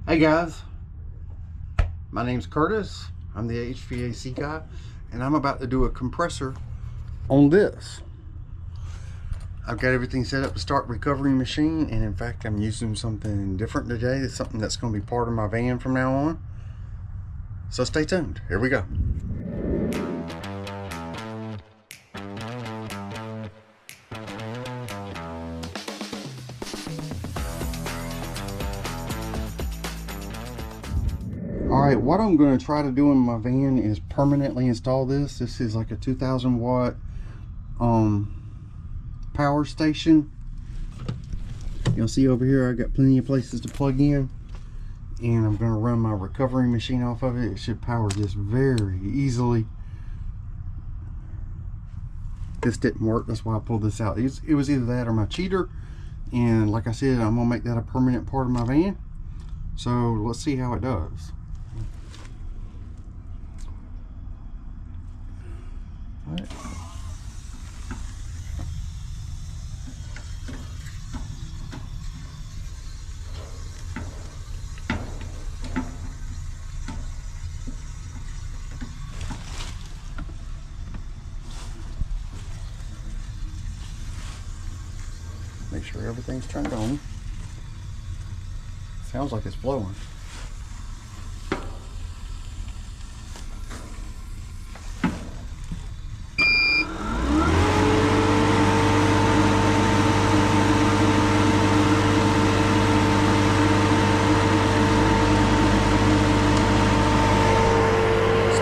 Hey guys, my name's Curtis. I'm the HVAC guy, and I'm about to do a compressor on this. I've got everything set up to start recovering machine, and in fact I'm using something different today. It's something that's going to be part of my van from now on. So stay tuned. Here we go. Alright, what I'm going to try to do in my van is permanently install this. This is like a 2000 watt power station. You'll see over here I got plenty of places to plug in, and I'm going to run my recovery machine off of it. It should power this very easily. This didn't work, that's why I pulled this out. It was either that or my cheater, and like I said, I'm going to make that a permanent part of my van. So let's see how it does. All right. Make sure everything's turned on. Sounds like it's blowing.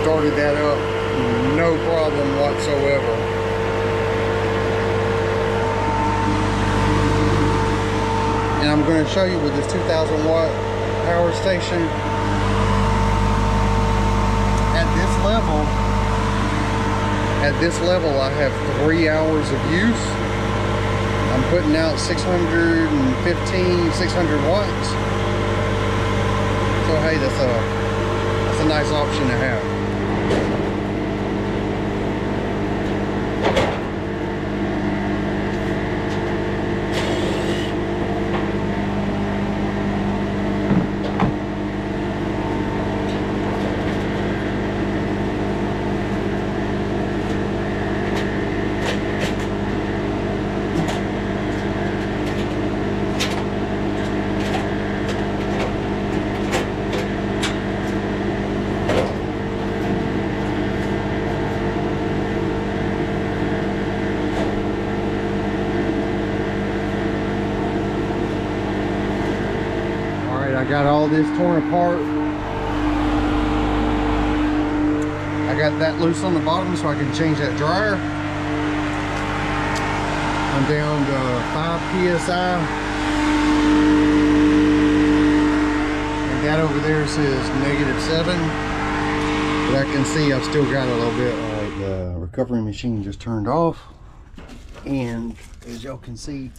Started that up, no problem whatsoever. And I'm going to show you with this 2000 watt power station, at this level I have 3 hours of use. I'm putting out 600 watts. So hey, that's a nice option to have. I got all this torn apart. I got that loose on the bottom so I can change that dryer. I'm down to 5 psi. And that over there says -7. But I can see I've still got a little bit. Alright, the recovery machine just turned off. And as y'all can see,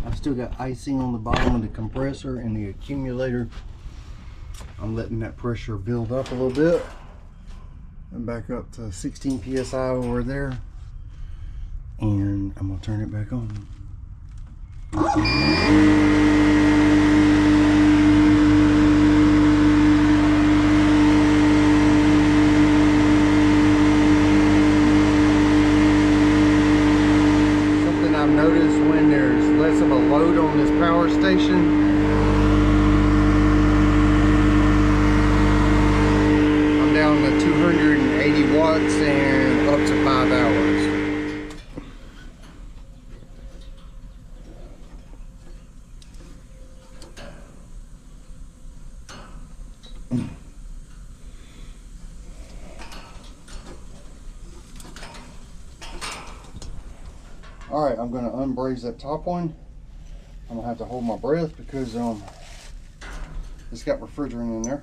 I've still got icing on the bottom of the compressor and the accumulator. I'm letting that pressure build up a little bit. And back up to 16 psi over there. And I'm going to turn it back on. Something I've noticed when there's less of a load on this power station, I'm down to 280 watts and up to 5 hours. Alright, I'm going to unbraze that top one. I'm going to have to hold my breath because it's got refrigerant in there.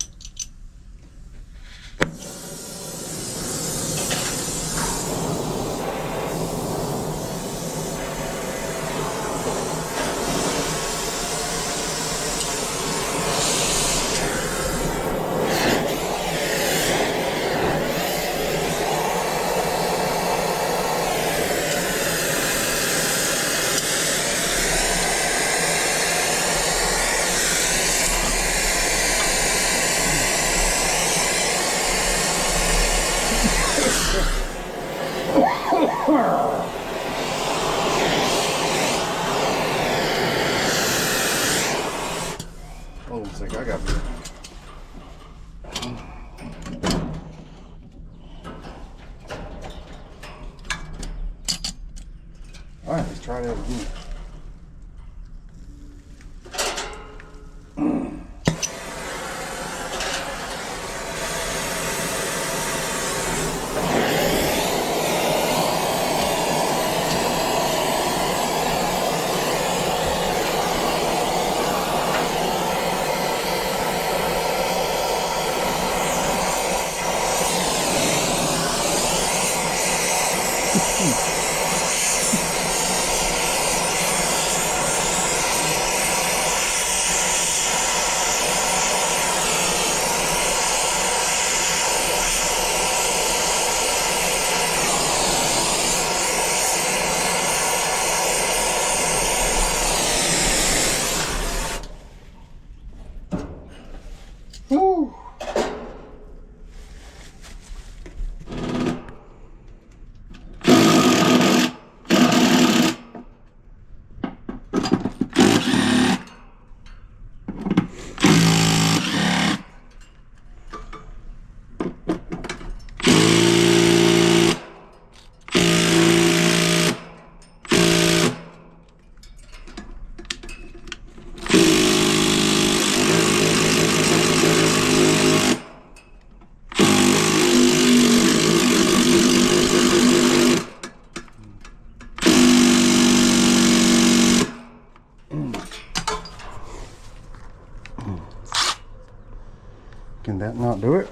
Hold on a second, I got beer. Alright, let's try that again. Woo! Can that not do it?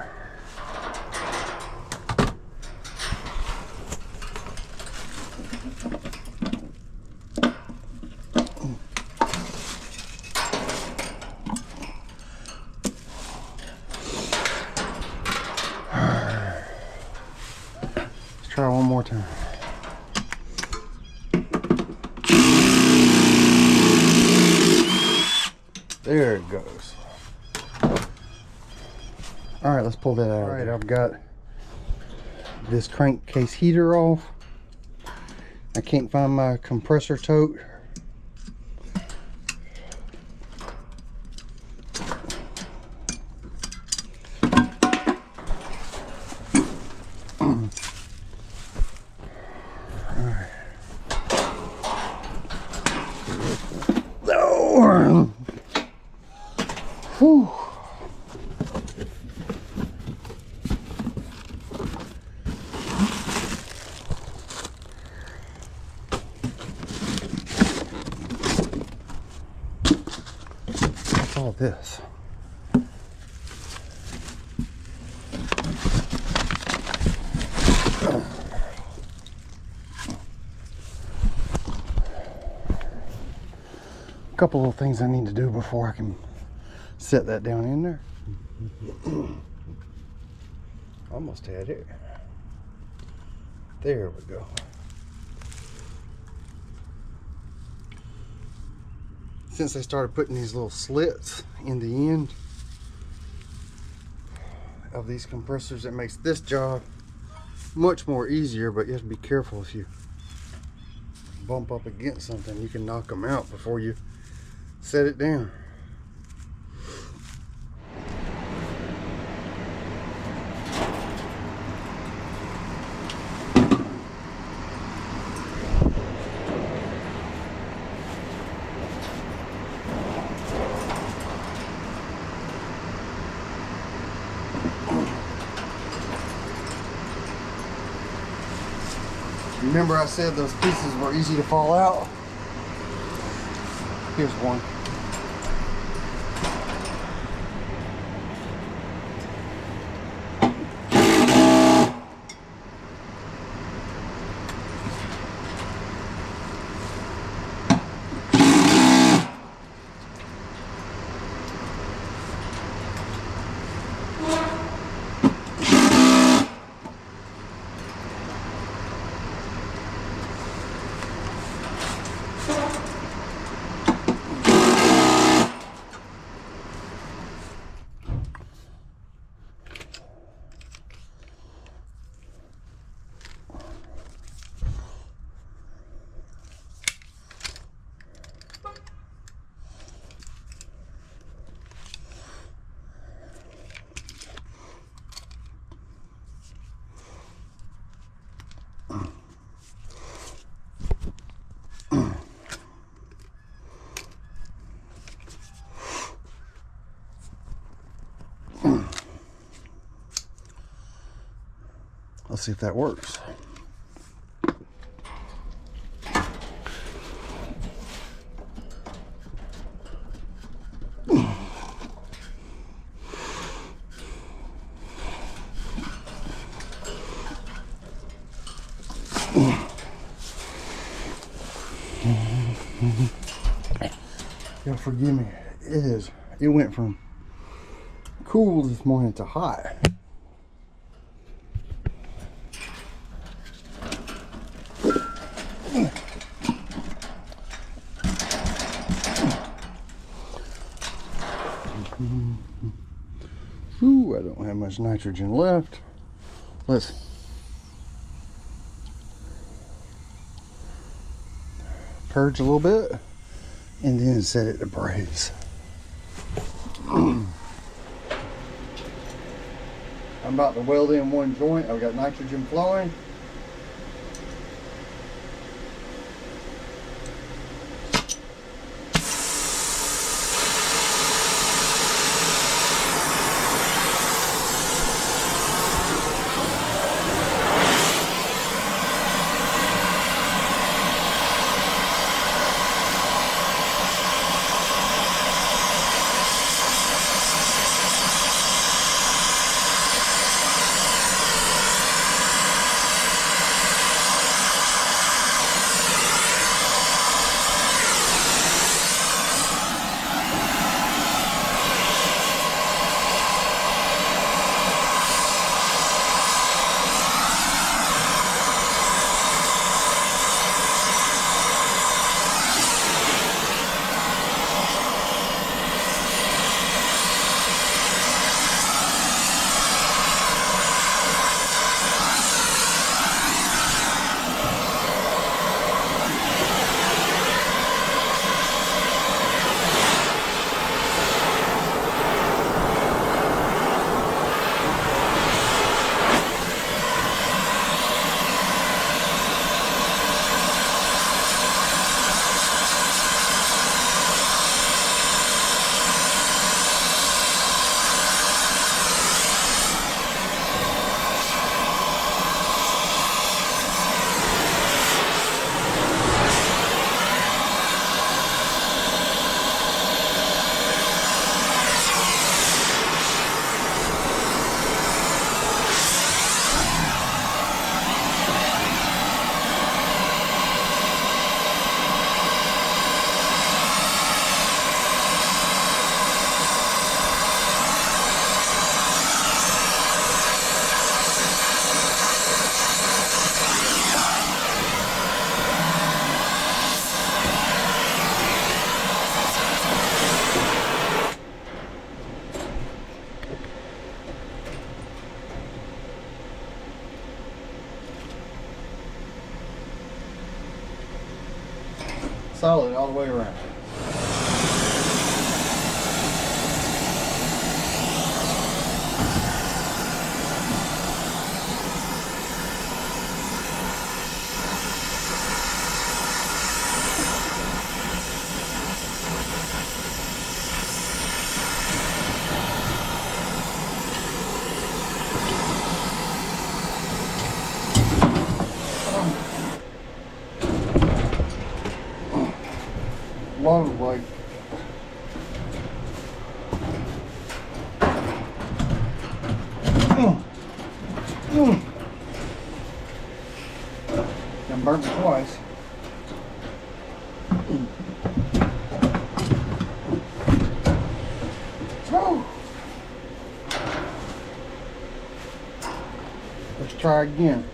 Let's try one more time. There it goes. All right, let's pull that out. All right, I've got this crankcase heater off. I can't find my compressor tote. No. Whew. All this. A couple little things I need to do before I can set that down in there. Almost had it. There we go. Since they started putting these little slits in the end of these compressors, it makes this job much more easier, but you have to be careful. If you bump up against something, you can knock them out before you set it down. Remember I said those pieces were easy to fall out? Here's one. Let's see if that works. Y'all forgive me. It went from cool this morning to hot. Ooh, I don't have much nitrogen left. Let's purge a little bit and then set it to braze. I'm about to weld in one joint. I've got nitrogen flowing. Solid all the way around. Low, like I'm burnt twice. Let's try again.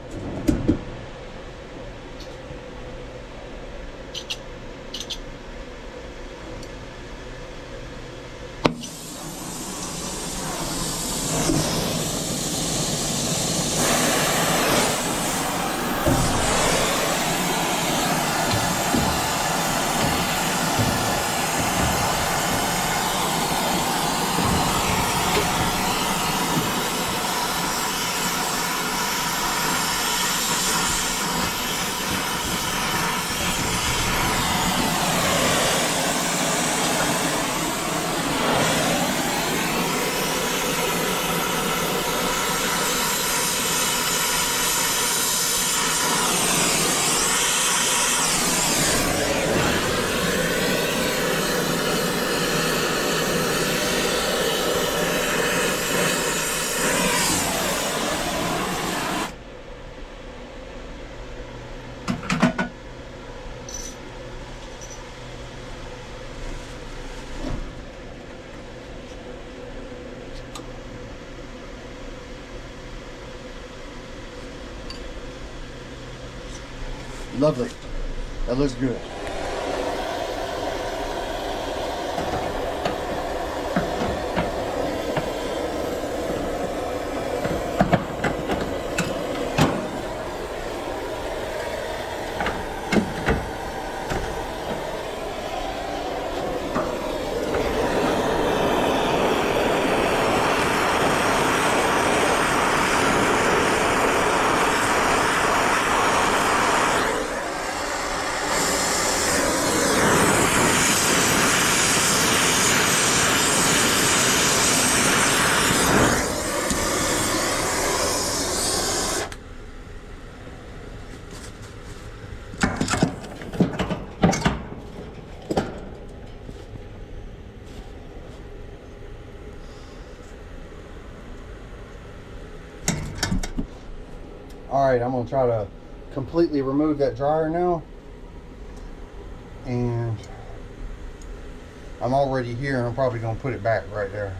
Lovely. That looks good. Alright, I'm going to try to completely remove that dryer now. And I'm already here and I'm probably going to put it back right there.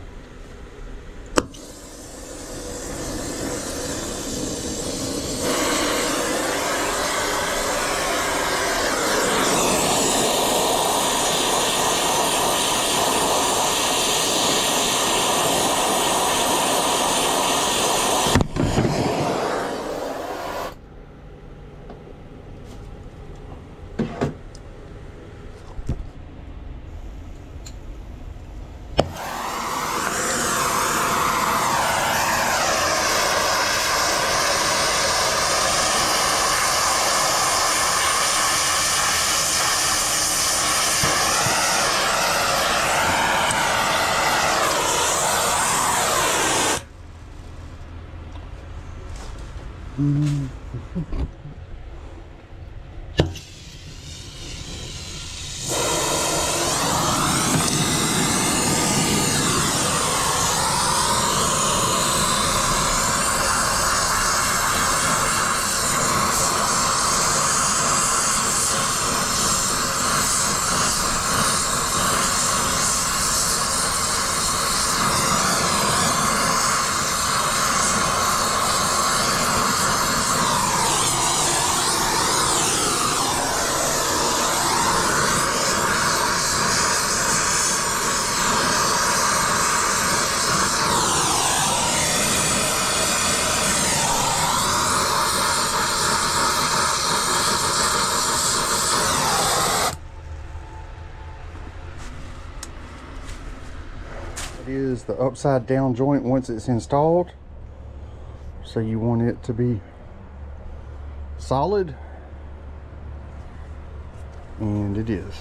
Is the upside down joint once it's installed, so you want it to be solid, and it is.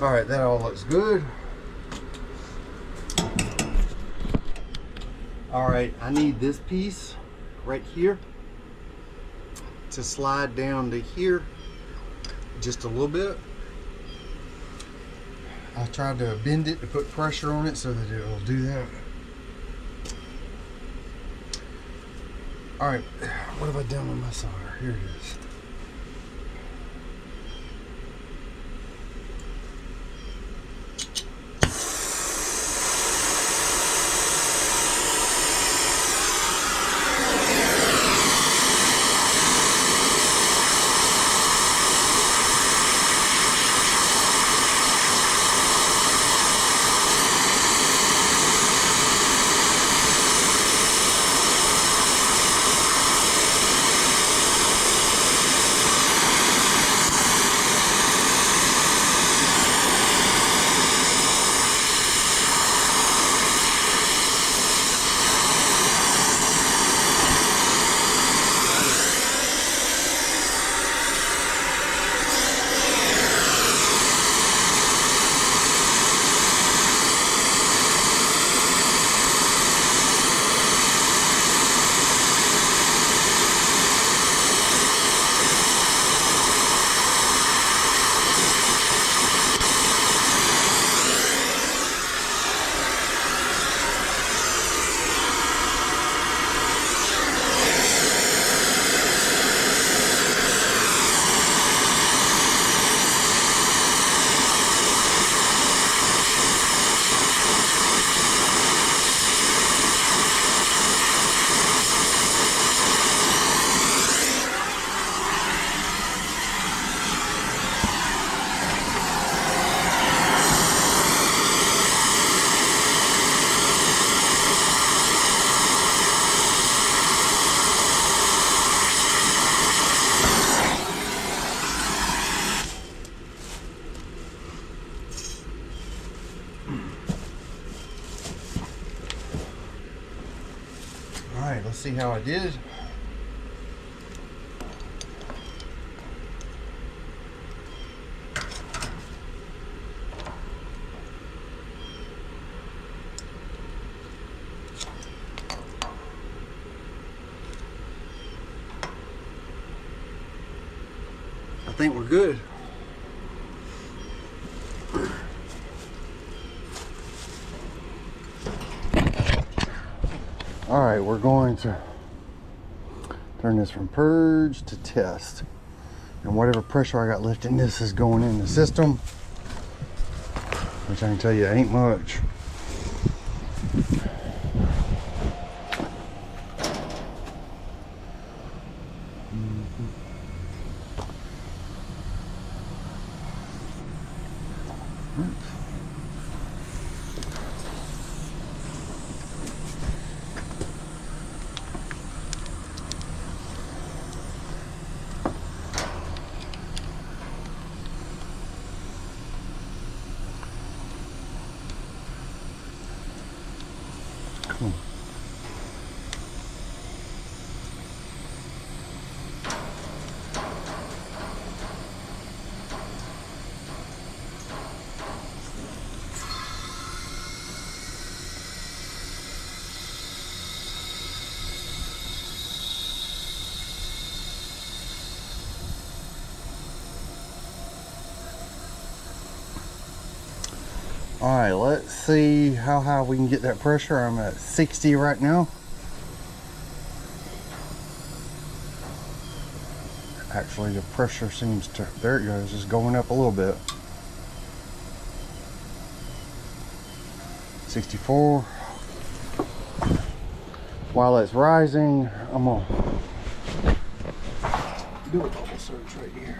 All right, that all looks good. All right, I need this piece right here to slide down to here just a little bit. I tried to bend it to put pressure on it so that it will do that. All right, what have I done with my solder? Here it is. right, let's see how I did. I think we're good. All right, we're going to turn this from purge to test. And whatever pressure I got left in this is going in the system, which I can tell you ain't much. Cool. All right, let's see how high we can get that pressure. I'm at 60 right now. Actually, the pressure seems to, there it goes, just going up a little bit. 64. While it's rising, I'm gonna do a bubble surge right here.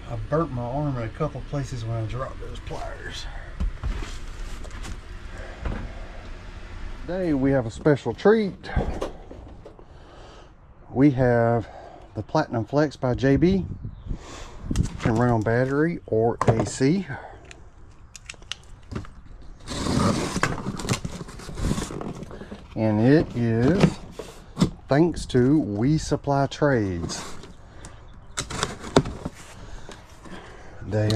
I burnt my arm in a couple places when I dropped those pliers. Today we have a special treat. We have the Platinum Flex by JB. Can run on battery or AC. And it is thanks to We Supply Trades. They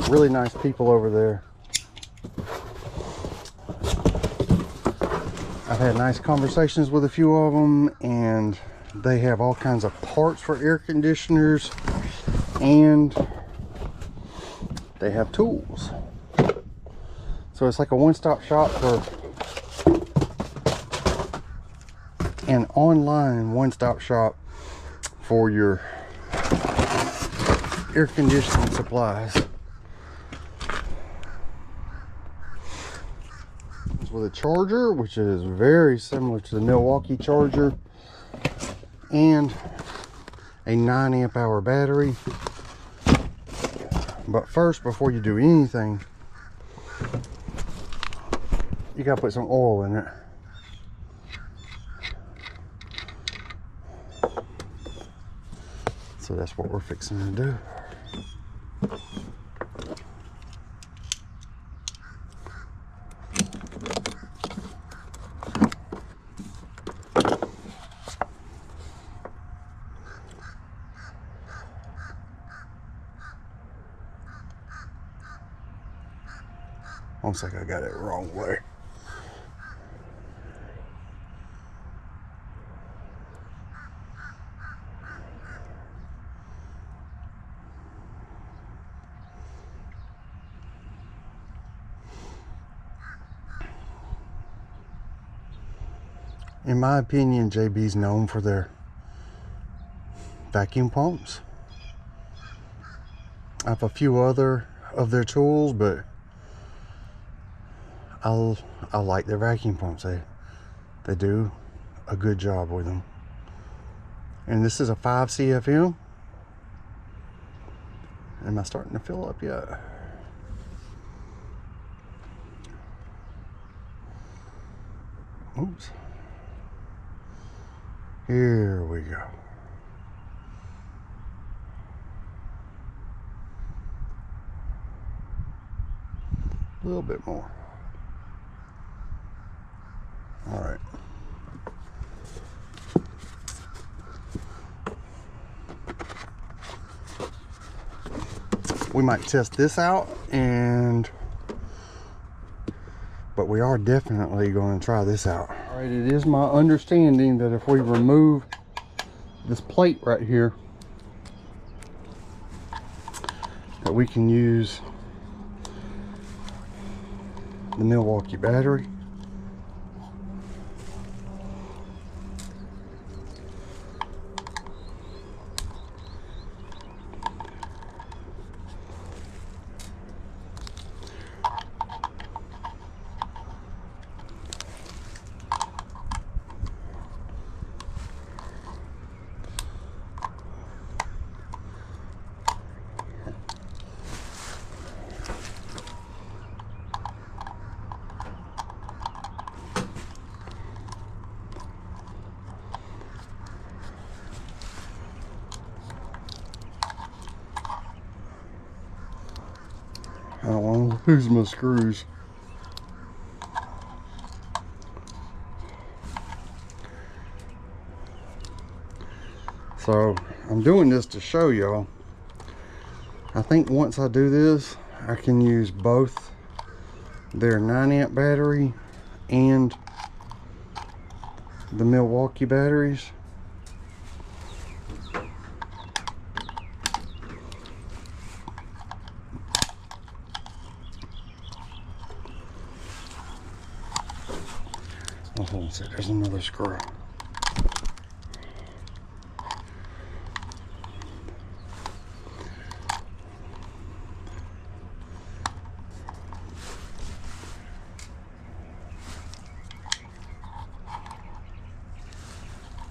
really nice people over there. I've had nice conversations with a few of them, and they have all kinds of parts for air conditioners, and they have tools. So it's like a one-stop shop for an online one-stop shop for your air conditioning supplies. With a charger, which is very similar to the Milwaukee charger, and a 9 amp hour battery. But first, before you do anything, you gotta put some oil in it. So that's what we're fixing to do. Looks like I got it wrong way. In my opinion, JB's known for their vacuum pumps. I have a few other of their tools, but I like their vacuum pumps. They do a good job with them. And this is a 5 CFM. Am I starting to fill up yet? Oops. Here we go. A little bit more. All right. We might test this out, but we are definitely going to try this out. All right, it is my understanding that if we remove this plate right here, that we can use the Milwaukee battery. I don't want to lose my screws. So I'm doing this to show y'all. I think once I do this, I can use both their 9-amp battery and the Milwaukee batteries. Oh, hold on a sec, there's another screw.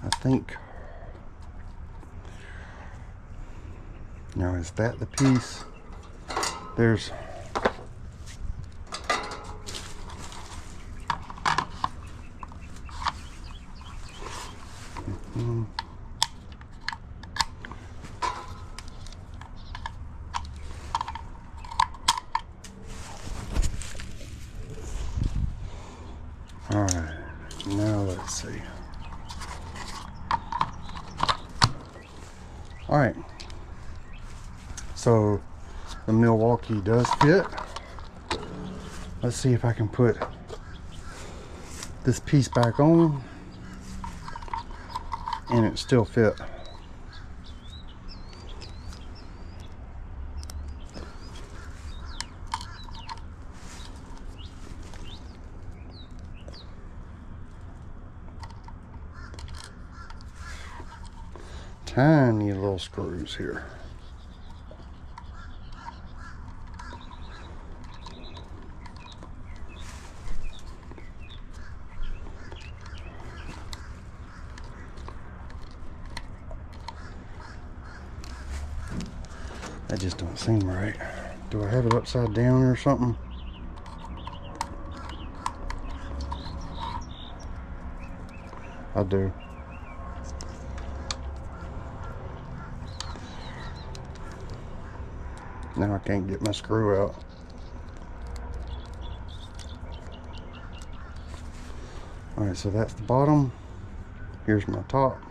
I think, now is that the piece? There's all right, now let's see. All right, so the Milwaukee does fit. Let's see if I can put this piece back on and it still fit. Tiny little screws here. That just don't seem right. Do I have it upside down or something? I do. Now I can't get my screw out. All right, so that's the bottom. Here's my top.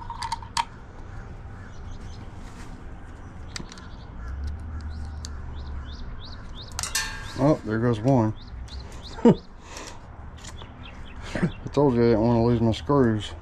Oh, there goes one. I told you I didn't want to lose my screws.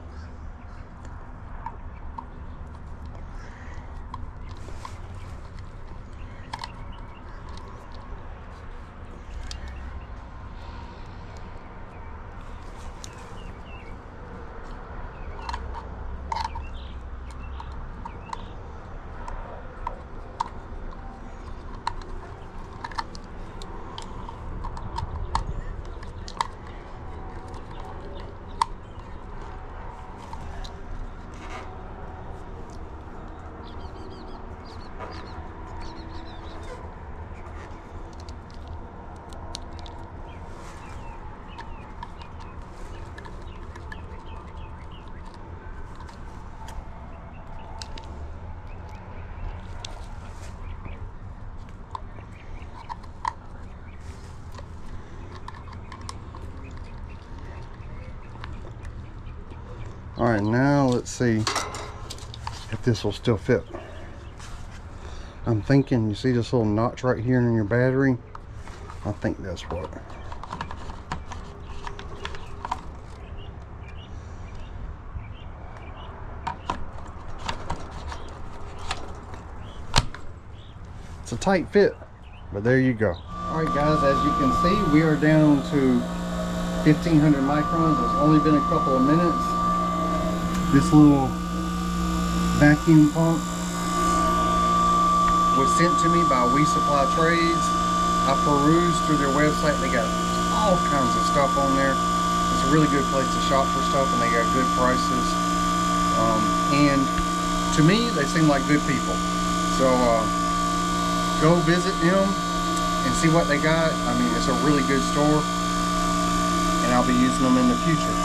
All right, now let's see if this will still fit. I'm thinking, you see this little notch right here in your battery? I think that's what. It's a tight fit, but there you go. All right guys, as you can see, we are down to 1500 microns. It's only been a couple of minutes. This little vacuum pump was sent to me by We Supply Trades. I perused through their website. They got all kinds of stuff on there. It's a really good place to shop for stuff, and they got good prices. And to me, they seem like good people. So go visit them and see what they got. I mean, it's a really good store, and I'll be using them in the future.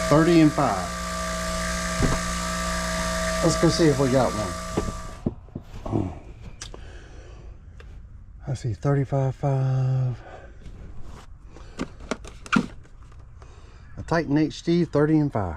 $30 and $5. Let's go see if we got one. I see 35.5. A Titan HD 30 and 5.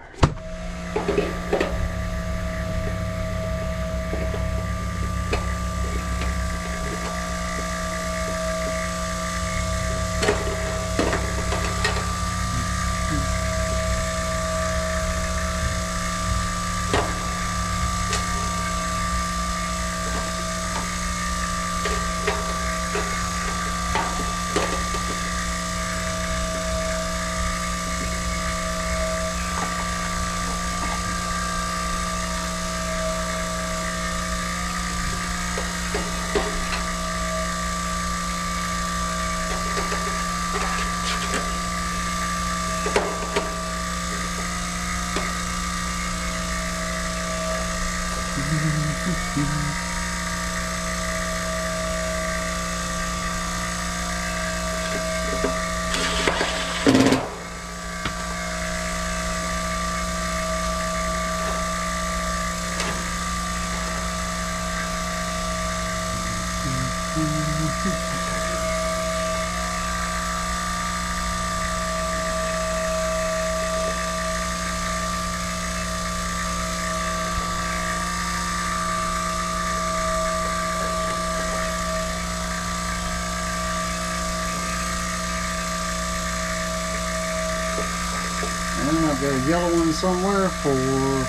And I've got a yellow one somewhere for the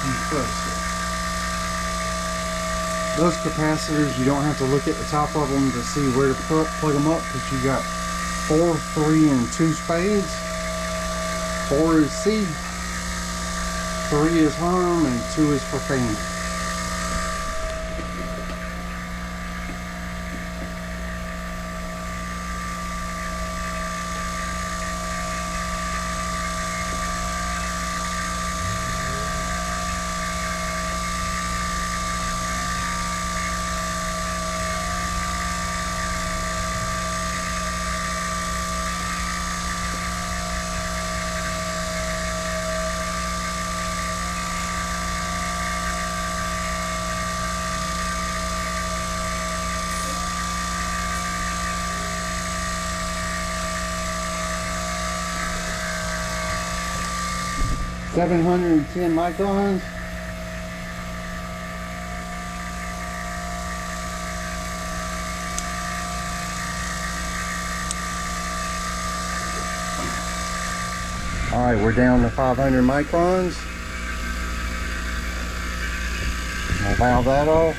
compressor. Those capacitors, you don't have to look at the top of them to see where to plug them up, because you got 4, 3, and 2 spades. 4 is C, 3 is hum, and 2 is for fan. $710 microns. All right, we're down to 500 microns. I'll valve that off.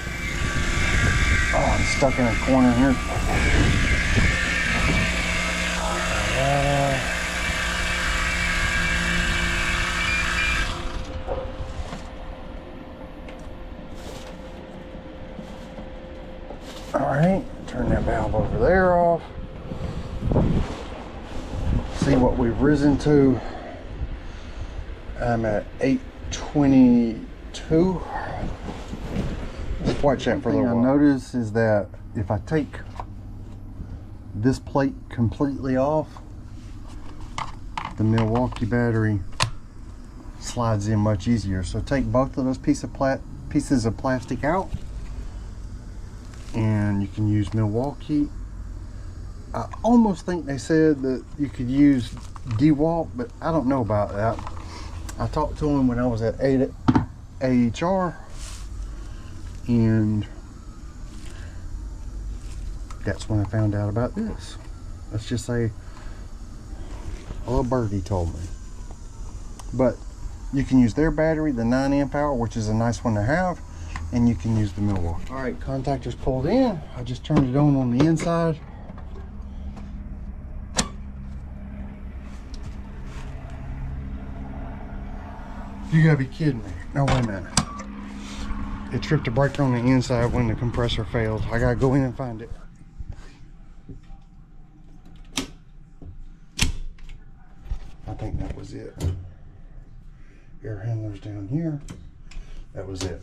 Oh, I'm stuck in a corner here. All right, turn that valve over there off. See what we've risen to. I'm at 822. Watch that for a little while. What I notice is that if I take this plate completely off, the Milwaukee battery slides in much easier. So take both of those pieces of plastic out, and you can use Milwaukee. I almost think they said that you could use DeWalt, but I don't know about that. I talked to him when I was at AHR, and that's when I found out about this. Let's just say a little birdie told me. But you can use their battery, the 9 amp hour, which is a nice one to have, and you can use the Milwaukee. All right, contactor's pulled in. I just turned it on the inside. You gotta be kidding me. No, wait a minute. It tripped a breaker on the inside when the compressor failed. I gotta go in and find it. I think that was it. Air handler's down here. That was it.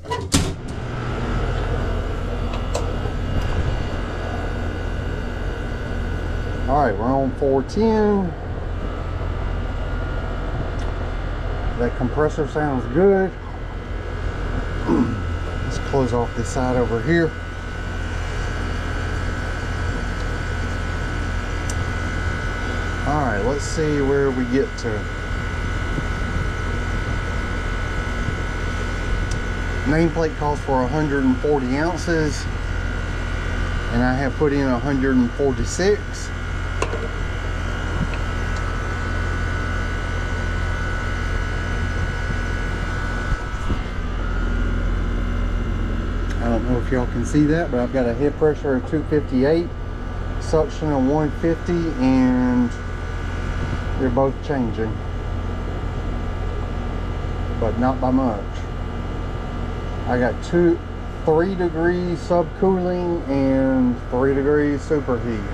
All right, we're on 410. That compressor sounds good. Let's close off this side over here. All right, let's see where we get to. Nameplate calls for 140 ounces, and I have put in 146. I don't know if y'all can see that, but I've got a head pressure of 258, suction of 150, and they're both changing, but not by much. I got 3 degrees subcooling and 3 degrees superheat.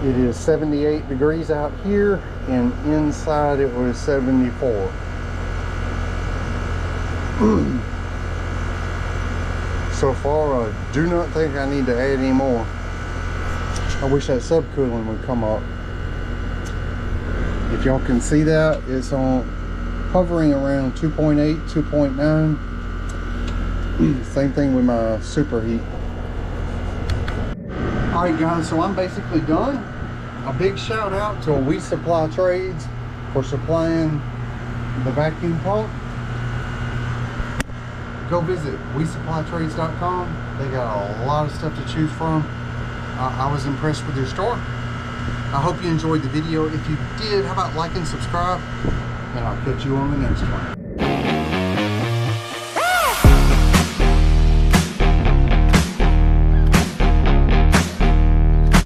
It is 78 degrees out here, and inside it was 74. So far, I do not think I need to add any more. I wish that subcooling would come up. If y'all can see that, it's on hovering around 2.8, 2.9. Same thing with my superheat. All right, guys, so I'm basically done. A big shout out to We Supply Trades for supplying the vacuum pump. Go visit WeSupplyTrades.com. They got a lot of stuff to choose from. I was impressed with their store. I hope you enjoyed the video. If you did, how about like and subscribe? And I'll catch you on the next one.